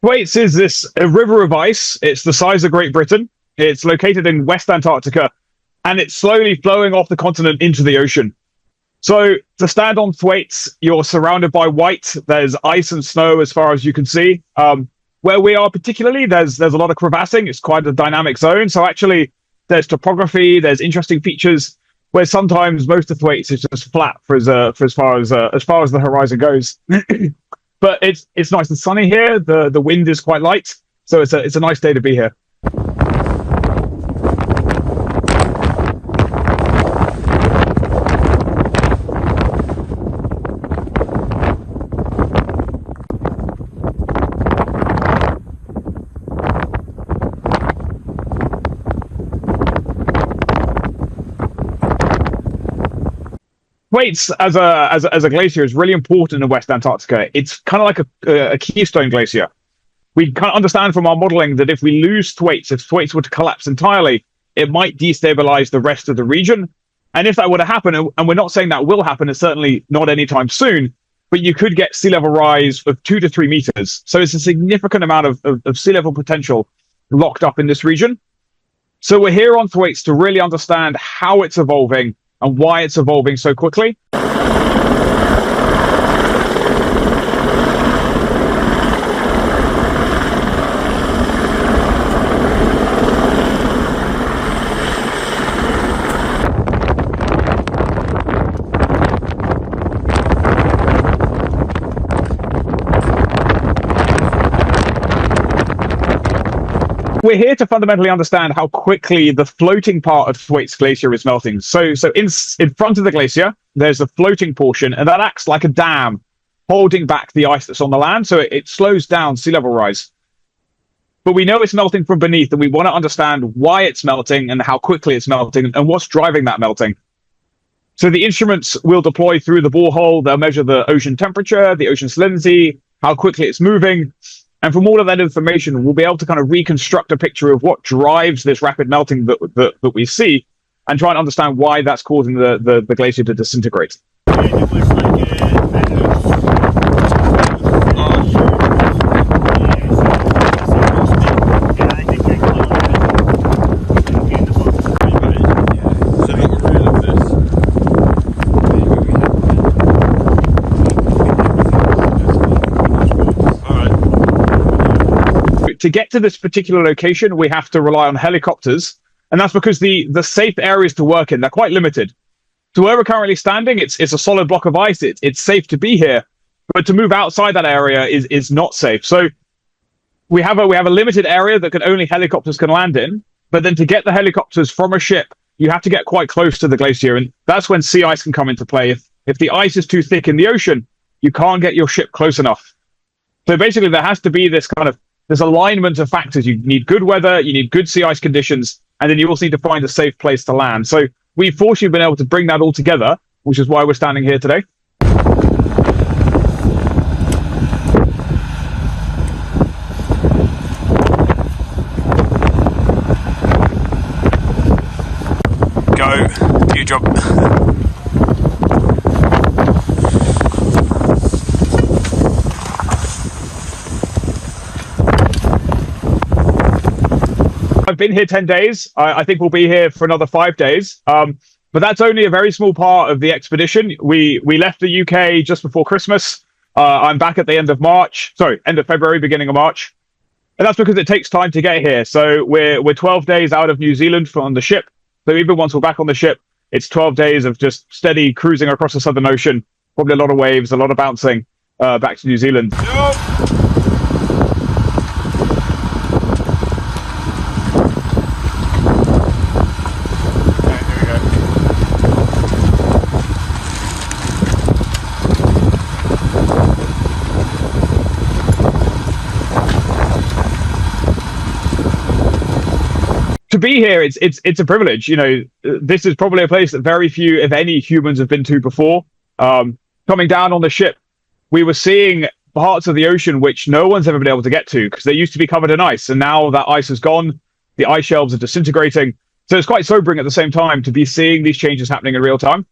Thwaites is a river of ice. It's the size of Great Britain. It's located in West Antarctica, and it's slowly flowing off the continent into the ocean. So to stand on Thwaites, you're surrounded by white. There's ice and snow as far as you can see. Where we are particularly, there's a lot of crevassing. It's quite a dynamic zone. So actually, there's topography. There's interesting features. Where sometimes most of Thwaites is just flat for as far as the horizon goes. But it's nice and sunny here. The wind is quite light, so it's a nice day to be here. Thwaites as a glacier is really important in West Antarctica. It's kind of like a keystone glacier. We kind of understand from our modeling that if we lose Thwaites, if Thwaites were to collapse entirely, it might destabilize the rest of the region. And if that were to happen, and we're not saying that will happen, it's certainly not anytime soon, but you could get sea level rise of 2 to 3 meters. So it's a significant amount of sea level potential locked up in this region. So we're here on Thwaites to really understand how it's evolving and why it's evolving so quickly. We're here to fundamentally understand how quickly the floating part of Thwaites Glacier is melting. So in front of the glacier, there's a floating portion, and that acts like a dam, holding back the ice that's on the land, so it slows down sea level rise. But we know it's melting from beneath, and we want to understand why it's melting and how quickly it's melting and what's driving that melting. So the instruments will deploy through the borehole. They'll measure the ocean temperature, the ocean salinity, how quickly it's moving. And from all of that information, we'll be able to kind of reconstruct a picture of what drives this rapid melting that we see, and try and understand why that's causing the glacier to disintegrate. To get to this particular location, we have to rely on helicopters, and that's because the safe areas to work in, they're quite limited. So where we're currently standing, it's a solid block of ice. It's safe to be here, but to move outside that area is not safe. So we have a limited area that only helicopters can land in. But then to get the helicopters from a ship, you have to get quite close to the glacier, and that's when sea ice can come into play. If the ice is too thick in the ocean, you can't get your ship close enough. So basically, there has to be this alignment of factors. You need good weather, you need good sea ice conditions, and then you also need to find a safe place to land. So we've fortunately been able to bring that all together, which is why we're standing here today. Go, do your job. I've been here 10 days. I think we'll be here for another 5 days. But that's only a very small part of the expedition. We left the UK just before Christmas. I'm back at the end of February, beginning of March. And that's because it takes time to get here. So we're 12 days out of New Zealand on the ship. So even once we're back on the ship, it's 12 days of just steady cruising across the Southern Ocean. Probably a lot of waves, a lot of bouncing back to New Zealand. Nope. To be here, it's a privilege. You know, this is probably a place that very few, if any, humans have been to before. Coming down on the ship, we were seeing parts of the ocean which no one's ever been able to get to because they used to be covered in ice, and now that ice is gone. The ice shelves are disintegrating, so it's quite sobering at the same time to be seeing these changes happening in real time.